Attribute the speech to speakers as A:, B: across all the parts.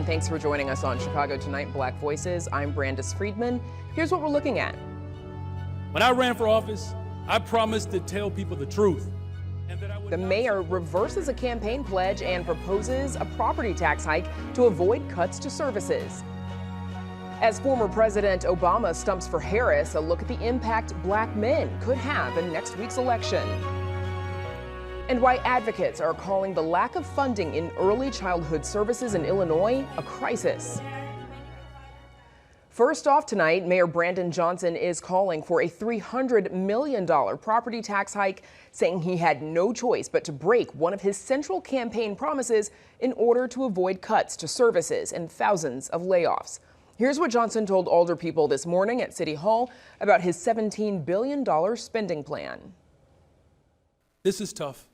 A: and thanks for joining us on Chicago Tonight Black Voices. I'm Brandis Friedman. Here's what we're looking at.
B: When I ran for office, I promised to tell people the truth.
A: The mayor reverses a campaign pledge and proposes a property tax hike to avoid cuts to services. As former President Obama stumps for Harris, a look at the impact black men could have in next week's election. And why advocates are calling the lack of funding in early childhood services in Illinois a crisis. First off tonight, Mayor Brandon Johnson is calling for a $300 million property tax hike, saying he had no choice but to break one of his central campaign promises in order to avoid cuts to services and thousands of layoffs. Here's what Johnson told alderpeople this morning at City Hall about his $17 billion spending plan.
B: This is tough.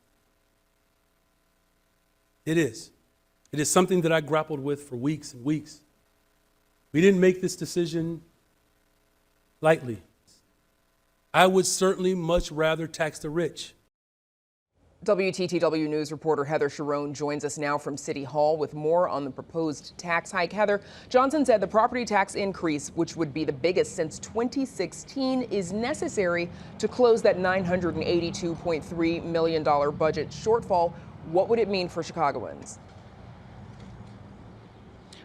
B: It is. It is something that I grappled with for weeks and weeks. We didn't make this decision lightly. I would certainly much rather tax the rich.
A: WTTW News reporter Heather Sharon joins us now from City Hall with more on the proposed tax hike. Heather, Johnson said the property tax increase, which would be the biggest since 2016, is necessary to close that $982.3 million budget shortfall. What would it mean for Chicagoans?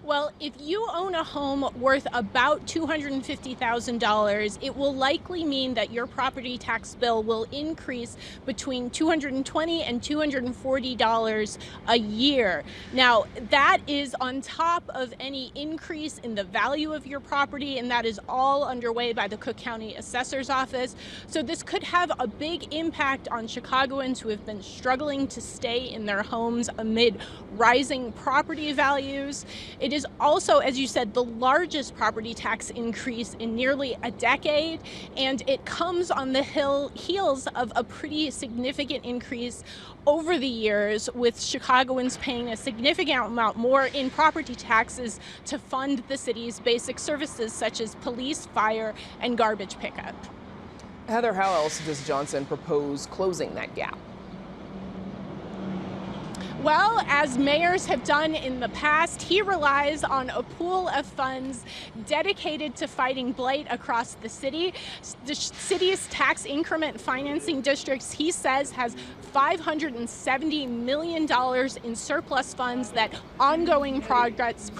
C: Well, if you own a home worth about $250,000, it will likely mean that your property tax bill will increase between $220 and $240 a year. Now, that is on top of any increase in the value of your property, and that is all underway by the Cook County Assessor's Office. So this could have a big impact on Chicagoans who have been struggling to stay in their homes amid rising property values. It is also, as you said, the largest property tax increase in nearly a decade, and it comes on the heels of a pretty significant increase over the years, with Chicagoans paying a significant amount more in property taxes to fund the city's basic services such as police, fire, and garbage pickup.
A: Heather, how else does Johnson propose closing that gap?
C: Well, as mayors have done in the past, he relies on a pool of funds dedicated to fighting blight across the city. The city's tax increment financing districts, he says, has $570 million in surplus funds that ongoing projects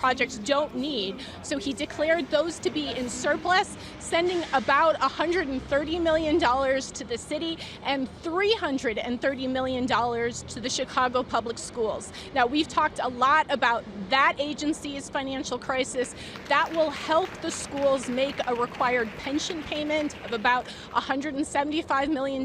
C: don't need. So he declared those to be in surplus, sending about $130 million to the city and $330 million to the Chicago Public Schools. Now, we've talked a lot about that agency's financial crisis. That will help the schools make a required pension payment of about $175 million,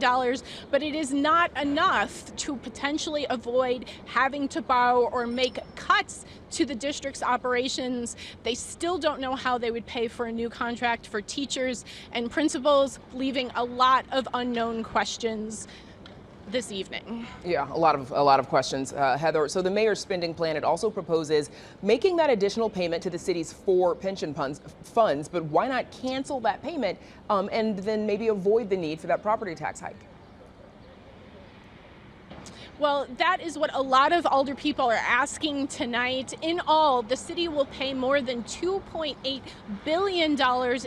C: but it is not enough to potentially avoid having to borrow or make cuts to the district's operations. They still don't know how they would pay for a new contract for teachers and principals, leaving a lot of unknown questions this evening.
A: Yeah, a lot of questions, Heather. So the mayor's spending plan, it also proposes making that additional payment to the city's 4 pension funds, but why not cancel that payment and then maybe avoid the need for that property tax hike?
C: Well, that is what a lot of alderpeople are asking tonight. In all, the city will pay more than $2.8 billion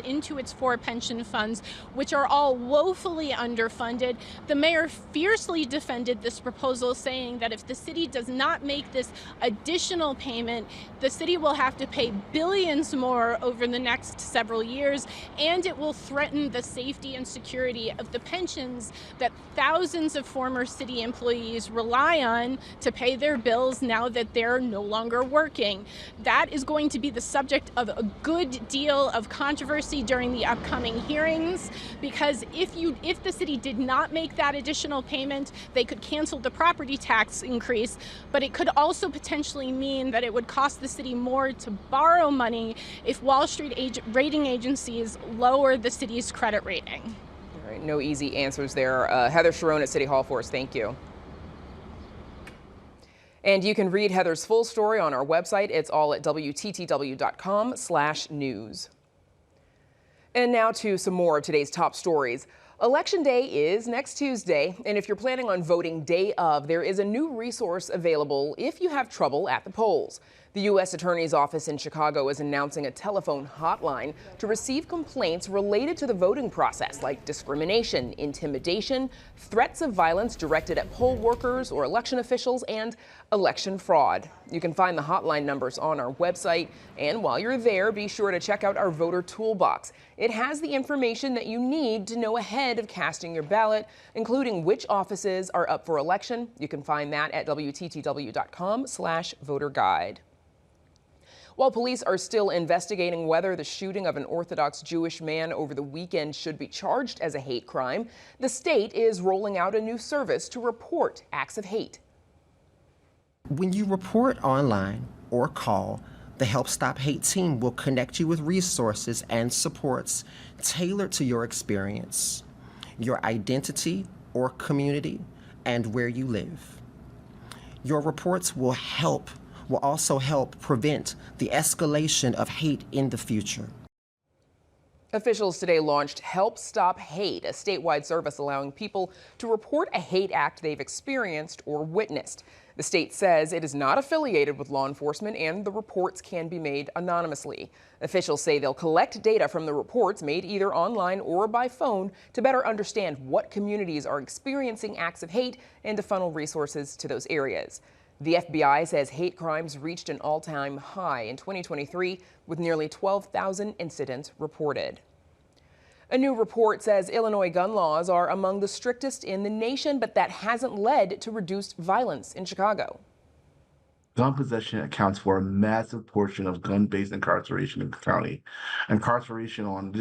C: into its 4 pension funds, which are all woefully underfunded. The mayor fiercely defended this proposal, saying that if the city does not make this additional payment, the city will have to pay billions more over the next several years, and it will threaten the safety and security of the pensions that thousands of former city employees rely on to pay their bills now that they're no longer working. That is going to be the subject of a good deal of controversy during the upcoming hearings, because if the city did not make that additional payment, they could cancel the property tax increase, but it could also potentially mean that it would cost the city more to borrow money if Wall Street rating agencies lower the city's credit rating.
A: All right, no easy answers there. Heather Sharon at City Hall for us. Thank you. And you can read Heather's full story on our website. It's all at WTTW.com/news. And now to some more of today's top stories. Election Day is next Tuesday, and if you're planning on voting day of, there is a new resource available if you have trouble at the polls. The U.S. Attorney's Office in Chicago is announcing a telephone hotline to receive complaints related to the voting process, like discrimination, intimidation, threats of violence directed at poll workers or election officials, and election fraud. You can find the hotline numbers on our website, and while you're there, be sure to check out our voter toolbox. It has the information that you need to know ahead of casting your ballot, including which offices are up for election. You can find that at WTTW.com/voterguide. While police are still investigating whether the shooting of an Orthodox Jewish man over the weekend should be charged as a hate crime, the state is rolling out a new service to report acts of hate.
D: When you report online or call, the Help Stop Hate team will connect you with resources and supports tailored to your experience, your identity or community, and where you live. Your reports will also help prevent the escalation of hate in the future.
A: Officials today launched Help Stop Hate, a statewide service allowing people to report a hate act they've experienced or witnessed. The state says it is not affiliated with law enforcement and the reports can be made anonymously. Officials say they'll collect data from the reports made either online or by phone to better understand what communities are experiencing acts of hate and to funnel resources to those areas. The FBI says hate crimes reached an all-time high in 2023 with nearly 12,000 incidents reported. A new report says Illinois gun laws are among the strictest in the nation, but that hasn't led to reduced violence in Chicago.
E: Gun possession accounts for a massive portion of gun-based incarceration in the county. Incarceration on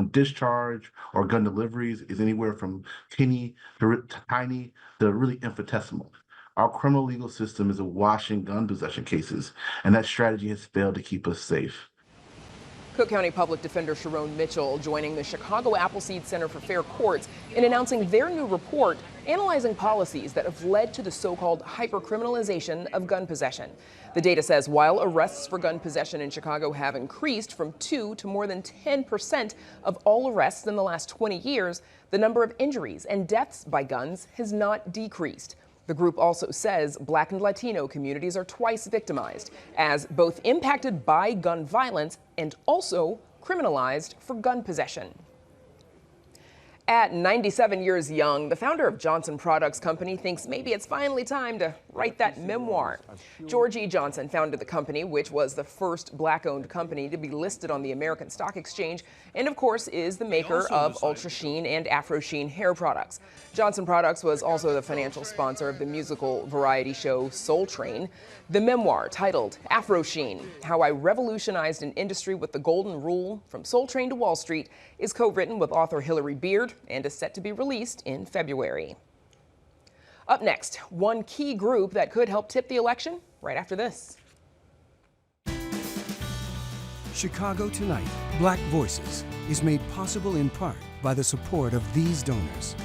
E: discharge or gun deliveries is anywhere from tiny to really infinitesimal. Our criminal legal system is awash in gun possession cases, and that strategy has failed to keep us safe.
A: Cook County Public Defender Sharon Mitchell joining the Chicago Appleseed Center for Fair Courts in announcing their new report analyzing policies that have led to the so-called hypercriminalization of gun possession. The data says while arrests for gun possession in Chicago have increased from 2 to more than 10% of all arrests in the last 20 years, the number of injuries and deaths by guns has not decreased. The group also says Black and Latino communities are twice victimized, as both impacted by gun violence and also criminalized for gun possession. At 97 years young, the founder of Johnson Products Company thinks maybe it's finally time to write that memoir. George E. Johnson founded the company, which was the first Black-owned company to be listed on the American Stock Exchange, and of course is the maker of Ultra Sheen and Afro Sheen hair products. Johnson Products was also the financial sponsor of the musical variety show Soul Train. The memoir, titled Afro Sheen: How I Revolutionized an Industry with the Golden Rule from Soul Train to Wall Street, is co-written with author Hillary Beard and is set to be released in February. Up next, one key group that could help tip the election right after this.
F: Chicago Tonight, Black Voices, is made possible in part by the support of these donors.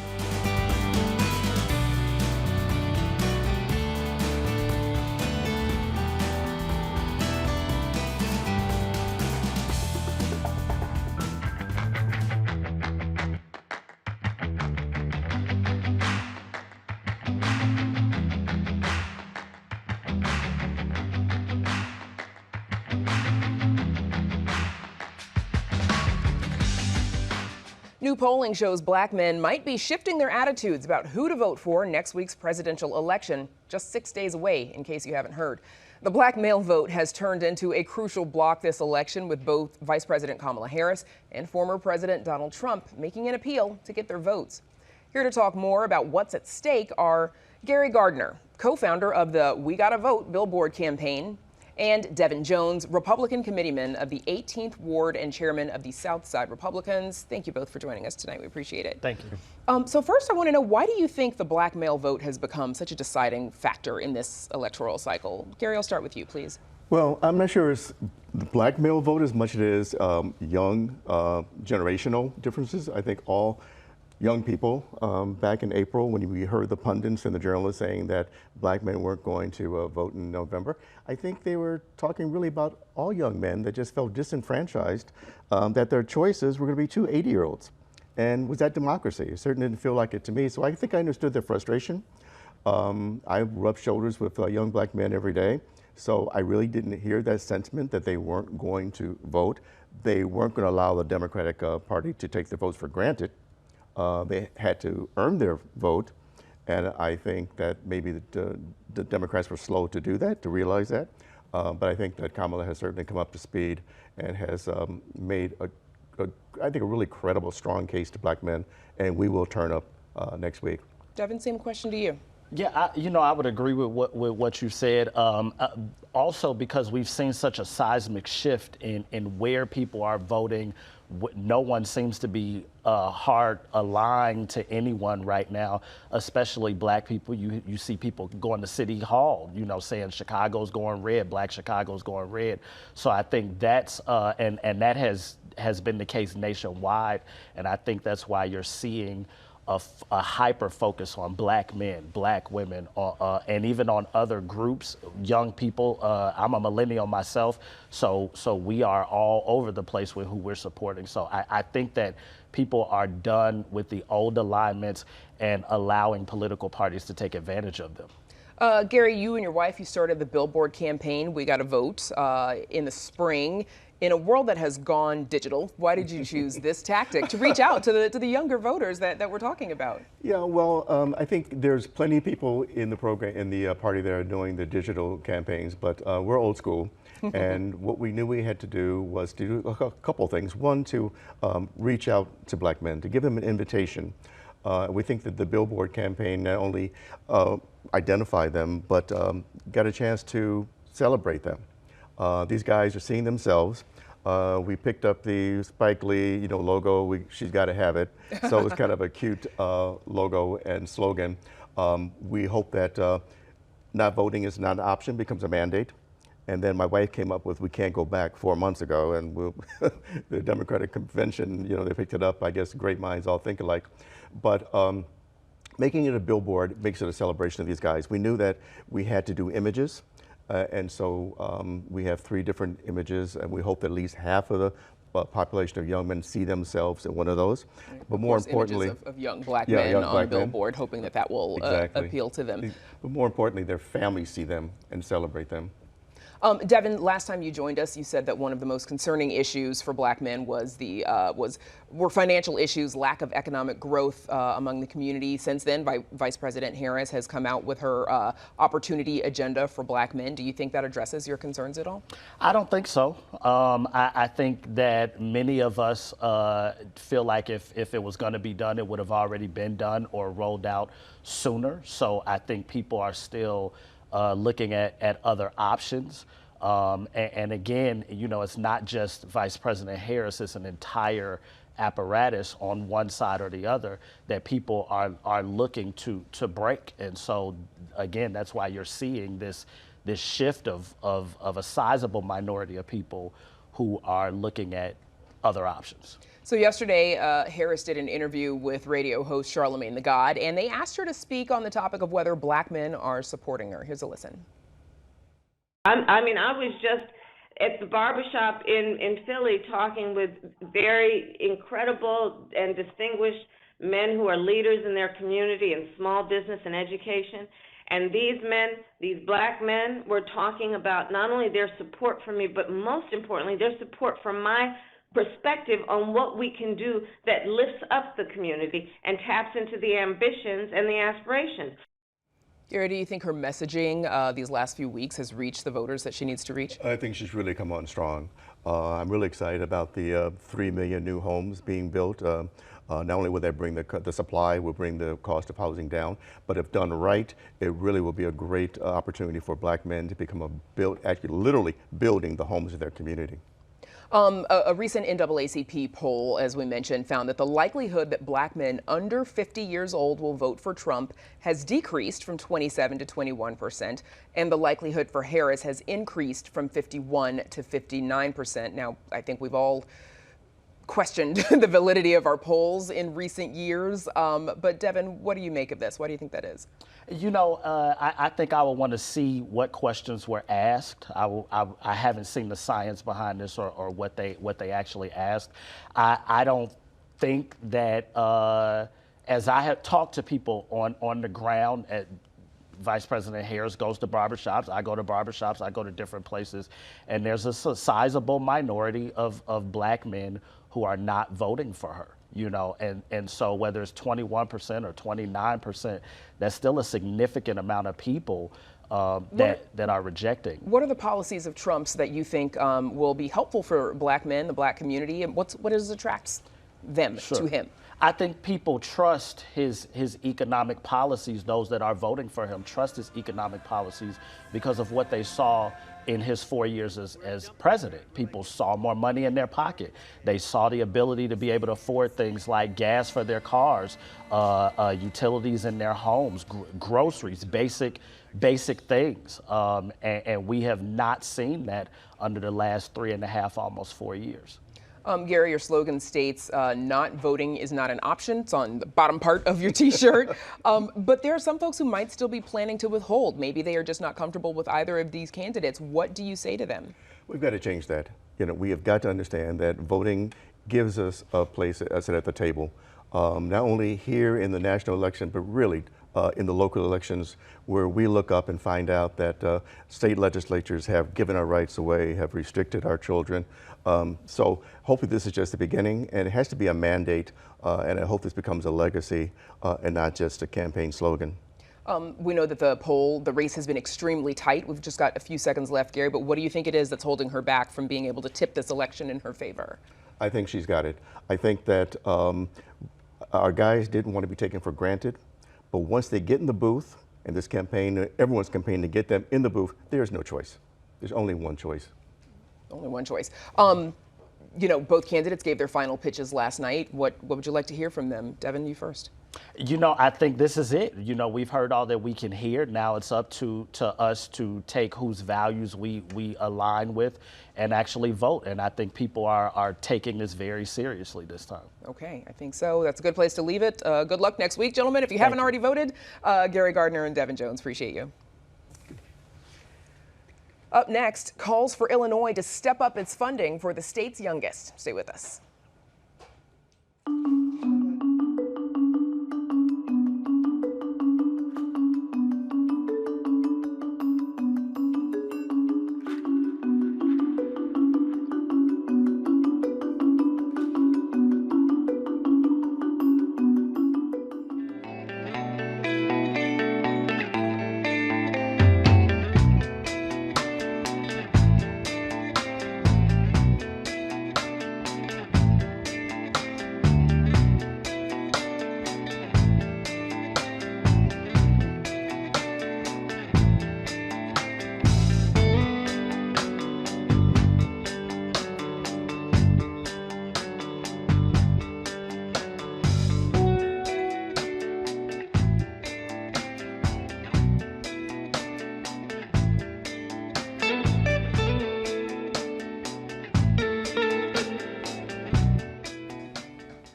A: New polling shows Black men might be shifting their attitudes about who to vote for next week's presidential election, just 6 days away, in case you haven't heard. The Black male vote has turned into a crucial block this election, with both Vice President Kamala Harris and former President Donald Trump making an appeal to get their votes. Here to talk more about what's at stake are Gary Gardner, co-founder of the We Gotta Vote billboard campaign, and Devin Jones, Republican committeeman of the 18th Ward and chairman of the South Side Republicans. Thank you both for joining us tonight. We appreciate it.
G: Thank you.
A: So first, I want to know, why do you think the Black male vote has become such a deciding factor in this electoral cycle? Gary, I'll start with you, please.
H: Well, I'm not sure it's the Black male vote as much as it is young generational differences. I think all young people back in April, when we heard the pundits and the journalists saying that Black men weren't going to vote in November, I think they were talking really about all young men that just felt disenfranchised, that their choices were going to be two 80-year-olds. And was that democracy? It certainly didn't feel like it to me. So I think I understood their frustration. I rub shoulders with young Black men every day. So I really didn't hear that sentiment that they weren't going to vote. They weren't going to allow the Democratic Party to take their votes for granted. They had to earn their vote. And I think that maybe the Democrats were slow to do that, to realize that. But I think that Kamala has certainly come up to speed and has made, I think, a really credible, strong case to black men. And we will turn up next week.
A: Devin, same question to you.
G: Yeah, I would agree with what you said. Also, because we've seen such a seismic shift in where people are voting, no one seems to be hard aligned to anyone right now, especially black people. You see people going to City Hall, saying Chicago's going red, black Chicago's going red. So I think that's, and that has been the case nationwide. And I think that's why you're seeing a hyper focus on black men, black women, and even on other groups, young people. I'm a millennial myself, so we are all over the place with who we're supporting. So I think that people are done with the old alignments and allowing political parties to take advantage of them.
A: Gary, you and your wife, you started the Billboard campaign. We got a vote in the spring. In a world that has gone digital, why did you choose this tactic to reach out to the younger voters that we're talking about?
H: Yeah, well, I think there's plenty of people in the program, in the party that are doing the digital campaigns, but we're old school. And what we knew we had to do was to do a couple things. One, to reach out to black men, to give them an invitation. We think that the Billboard campaign not only identified them, but got a chance to celebrate them. These guys are seeing themselves. We picked up the Spike Lee, logo. She's got to have it. So it's kind of a cute logo and slogan. We hope that not voting is not an option, becomes a mandate. And then my wife came up with, we can't go back 4 months ago, and the Democratic convention, they picked it up. I guess great minds all think alike. But making it a billboard makes it a celebration of these guys. We knew that we had to do images. And so we have 3 different images, and we hope that at least half of the population of young men see themselves in one of those. But more importantly,
A: images of young black men on a billboard, hoping that will
H: exactly.
A: Appeal to them.
H: But more importantly, their families see them and celebrate them.
A: Devin, last time you joined us, you said that one of the most concerning issues for black men was were financial issues, lack of economic growth among the community. Since then, Vice President Harris has come out with her opportunity agenda for black men. Do you think that addresses your concerns at all?
G: I don't think so. I think that many of us feel like if it was going to be done, it would have already been done or rolled out sooner. So I think people are still looking at other options. And again, it's not just Vice President Harris, it's an entire apparatus on one side or the other that people are looking to break. And so, again, that's why you're seeing this shift of a sizable minority of people who are looking at other options.
A: So yesterday, Harris did an interview with radio host Charlemagne the God, and they asked her to speak on the topic of whether black men are supporting her. Here's a listen.
I: I was just at the barbershop in Philly talking with very incredible and distinguished men who are leaders in their community in small business and education. And these men, these black men, were talking about not only their support for me, but most importantly, their support for my perspective on what we can do that lifts up the community and taps into the ambitions and the aspirations.
A: Gary, do you think her messaging these last few weeks has reached the voters that she needs to reach?
H: I think she's really come on strong. I'm really excited about the 3 million new homes being built. Not only will that bring the supply, will bring the cost of housing down, but if done right, it really will be a great opportunity for black men to become actually literally building the homes of their community.
A: A recent NAACP poll, as we mentioned, found that the likelihood that black men under 50 years old will vote for Trump has decreased from 27 to 21%, and the likelihood for Harris has increased from 51 to 59%. Now, I think we've all questioned the validity of our polls in recent years, but Devin, what do you make of this? Why do you think that is?
G: I think I would want to see what questions were asked. I haven't seen the science behind this or what they actually asked. I don't think that as I have talked to people on the ground Vice President Harris goes to barbershops, I go to barbershops, I go to different places, and there's a sizable minority of black men who are not voting for her. You know, and so whether it's 21% or 29%, that's still a significant amount of people that are rejecting.
A: What are the policies of Trump's that you think will be helpful for black men, the black community, and what attracts them to him?
G: I think people trust his economic policies. Those that are voting for him trust his economic policies because of what they saw in his 4 years as president. People saw more money in their pocket. They saw the ability to be able to afford things like gas for their cars, utilities in their homes, groceries, basic things. And we have not seen that under the last 3.5, almost 4 years.
A: Gary, your slogan states, not voting is not an option. It's on the bottom part of your T-shirt. But there are some folks who might still be planning to withhold. Maybe they are just not comfortable with either of these candidates. What do you say to them?
H: We've got to change that. You know, we have got to understand that voting gives us a place at the table, not only here in the national election, but really in the local elections, where we look up and find out that state legislatures have given our rights away, have restricted our children. So hopefully this is just the beginning, and it has to be a mandate, and I hope this becomes a legacy and not just a campaign slogan.
A: We know that the race has been extremely tight. We've just got a few seconds left, Gary, but what do you think it is that's holding her back from being able to tip this election in her favor?
H: I think she's got it. I think that our guys didn't want to be taken for granted, but once they get in the booth, and this campaign, everyone's campaign to get them in the booth, there's no choice. There's only one choice.
A: Only one choice. You know, both candidates gave their final pitches last night. What would you like to hear from them? Devin, you first.
G: You know, I think this is it. You know, we've heard all that we can hear. Now it's up to us to take whose values we align with and actually vote. And I think people are taking this very seriously this time.
A: Okay, I think so. That's a good place to leave it. Good luck next week, gentlemen. If you haven't already voted, Gary Gardner and Devin Jones, appreciate you. Up next, calls for Illinois to step up its funding for the state's youngest. Stay with us.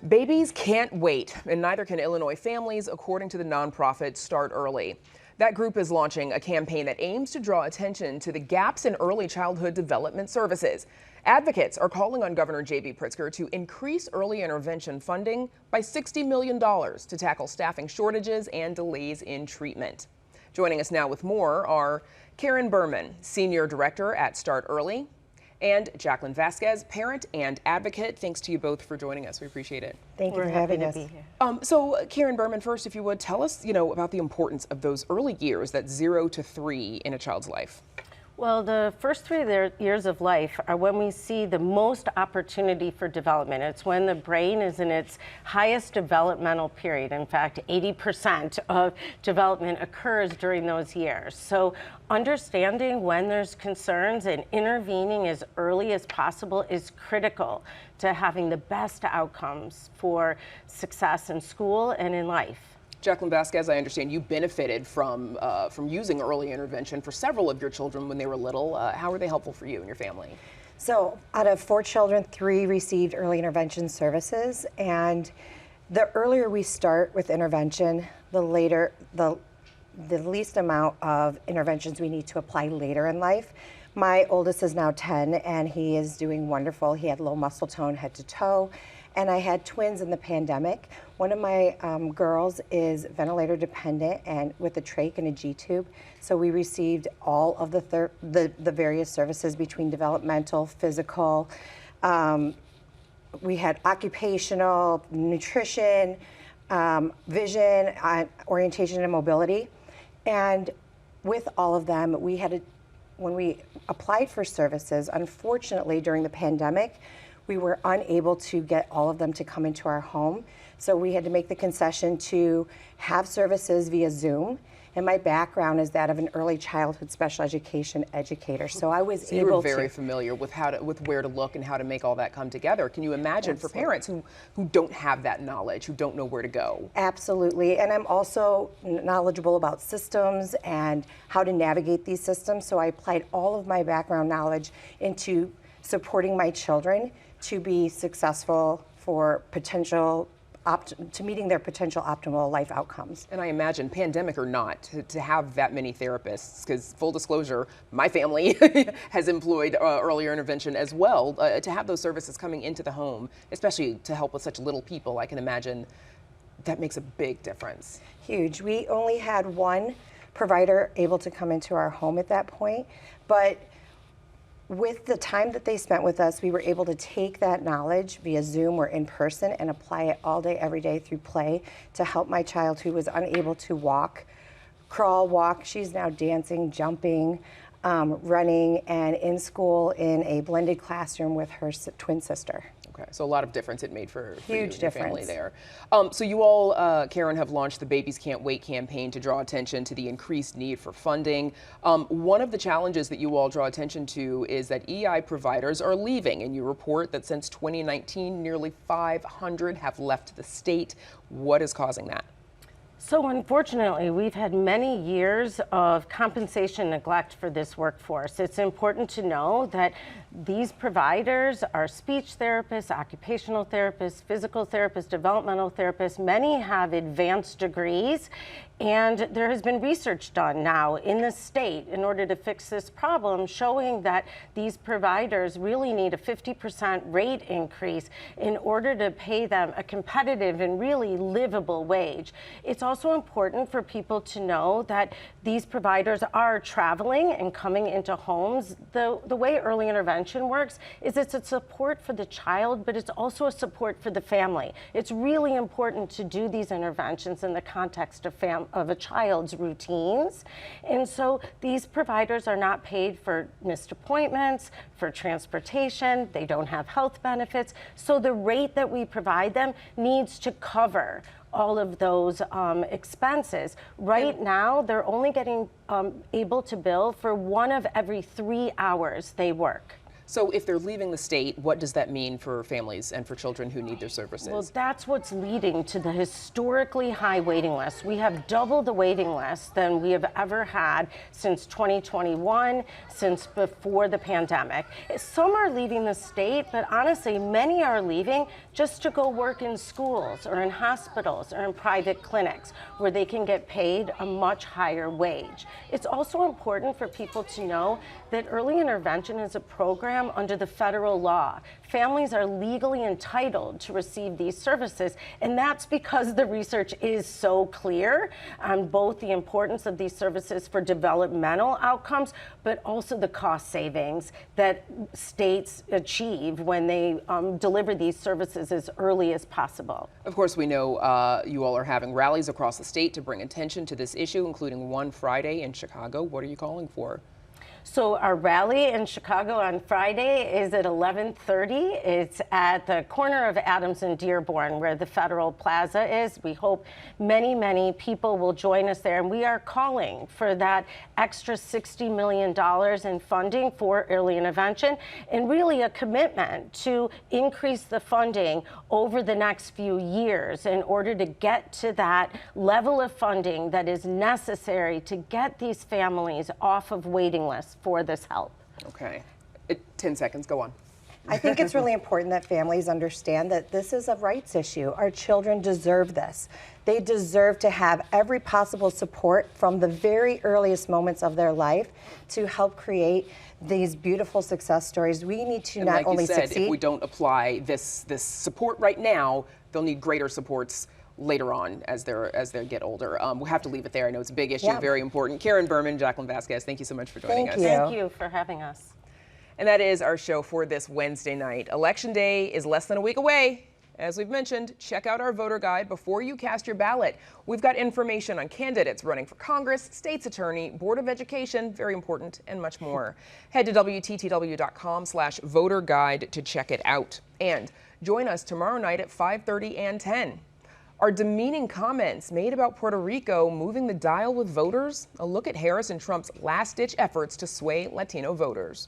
A: Babies can't wait, and neither can Illinois families, according to the nonprofit Start Early. That group is launching a campaign that aims to draw attention to the gaps in early childhood development services. Advocates are calling on Governor J.B. Pritzker to increase early intervention funding by $60 million to tackle staffing shortages and delays in treatment. Joining us now with more are Karen Berman, Senior Director at Start Early, and Jacqueline Vasquez, parent and advocate. Thanks to you both for joining us. We appreciate it.
J: Thank you for having us.
A: So Karen Berman, first, if you would, tell us, about the importance of those early years, that 0 to 3 in a child's life.
J: Well, the first 3 years of life are when we see the most opportunity for development. It's when the brain is in its highest developmental period. In fact, 80% of development occurs during those years. So understanding when there's concerns and intervening as early as possible is critical to having the best outcomes for success in school and in life.
A: Jacqueline Vasquez, I understand you benefited from using early intervention for several of your children when they were little. How were they helpful for you and your family?
K: So out of 4 children, 3 received early intervention services. And the earlier we start with intervention, the least amount of interventions we need to apply later in life. My oldest is now 10, and he is doing wonderful. He had low muscle tone head to toe. and I had twins in the pandemic. One of my girls is ventilator dependent and with a trach and a G-tube. So we received all of the various services between developmental, physical. We had occupational, nutrition, vision, orientation and mobility. And with all of them, when we applied for services, unfortunately during the pandemic, we were unable to get all of them to come into our home. So we had to make the concession to have services via Zoom. And my background is that of an early childhood special education educator. So I was
A: you
K: able
A: were very
K: to
A: familiar with with where to look and how to make all that come together. Can you imagine for parents who don't have that knowledge, who don't know where to go?
K: Absolutely. And I'm also knowledgeable about systems and how to navigate these systems. So I applied all of my background knowledge into supporting my children to be successful for to meeting their potential optimal life outcomes.
A: And I imagine, pandemic or not, to have that many therapists, because full disclosure, my family has employed earlier intervention as well, to have those services coming into the home, especially to help with such little people, I can imagine that makes a big difference.
K: Huge. We only had one provider able to come into our home at that point, but with the time that they spent with us, we were able to take that knowledge via Zoom or in person and apply it all day, every day through play to help my child who was unable to walk, crawl, walk. She's now dancing, jumping, running, and in school in a blended classroom with her twin sister.
A: Okay, so a lot of difference it made for you and your family
K: difference.
A: there. So you all, Karen, have launched the Babies Can't Wait campaign to draw attention to the increased need for funding. One of the challenges that you all draw attention to is that EI providers are leaving, and you report that since 2019, nearly 500 have left the state. What is causing that?
J: So unfortunately, we've had many years of compensation neglect for this workforce. It's important to know that these providers are speech therapists, occupational therapists, physical therapists, developmental therapists. Many have advanced degrees, and there has been research done now in the state in order to fix this problem, showing that these providers really need a 50% rate increase in order to pay them a competitive and really livable wage. It's also important for people to know that these providers are traveling and coming into homes. The way early intervention works is it's a support for the child, but it's also a support for the family. It's really important to do these interventions in the context of a child's routines. And so these providers are not paid for missed appointments, for transportation, they don't have health benefits. So the rate that we provide them needs to cover all of those expenses. Right now, they're only getting able to bill for 1 of every 3 hours they work.
A: So if they're leaving the state, what does that mean for families and for children who need their services?
J: Well, that's what's leading to the historically high waiting list. We have double the waiting list than we have ever had since 2021, since before the pandemic. Some are leaving the state, but honestly, many are leaving just to go work in schools or in hospitals or in private clinics where they can get paid a much higher wage. It's also important for people to know that early intervention is a program under the federal law. Families are legally entitled to receive these services, and that's because the research is so clear on both the importance of these services for developmental outcomes, but also the cost savings that states achieve when they deliver these services as early as possible.
A: Of course, we know you all are having rallies across the state to bring attention to this issue, including one Friday in Chicago. What are you calling for?
J: So our rally in Chicago on Friday is at 11:30. It's at the corner of Adams and Dearborn, where the Federal Plaza is. We hope many, many people will join us there. And we are calling for that extra $60 million in funding for early intervention, and really a commitment to increase the funding over the next few years in order to get to that level of funding that is necessary to get these families off of waiting lists for this help.
A: Okay. 10 seconds, go on.
K: I think it's really important that families understand that this is a rights issue. Our children deserve this. They deserve to have every possible support from the very earliest moments of their life to help create these beautiful success stories. We need to not only succeed.
A: If we don't apply this support right now, they'll need greater supports later on as they get older. We'll have to leave it there. I know it's a big issue, very important. Karen Berman, Jacqueline Vasquez, thank you so much for joining us.
J: Thank you for having us.
A: And that is our show for this Wednesday night. Election Day is less than a week away. As we've mentioned, check out our voter guide before you cast your ballot. We've got information on candidates running for Congress, state's attorney, Board of Education, very important, and much more. Head to WTTW.com/voter guide to check it out. And join us tomorrow night at 5:30 and 10. Are demeaning comments made about Puerto Rico moving the dial with voters? A look at Harris and Trump's last-ditch efforts to sway Latino voters.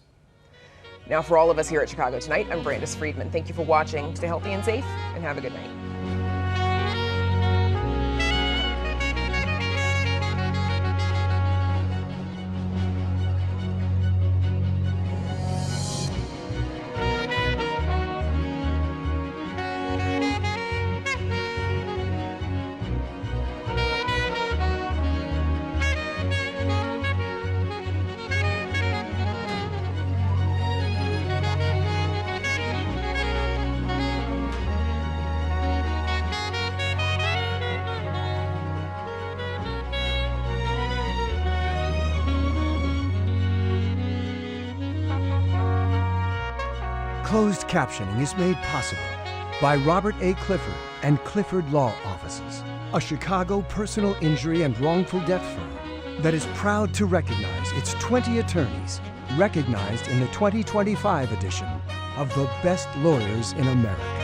A: Now, for all of us here at Chicago Tonight, I'm Brandis Friedman. Thank you for watching. Stay healthy and safe, and have a good night.
F: Closed captioning is made possible by Robert A. Clifford and Clifford Law Offices, a Chicago personal injury and wrongful death firm that is proud to recognize its 20 attorneys recognized in the 2025 edition of the Best Lawyers in America.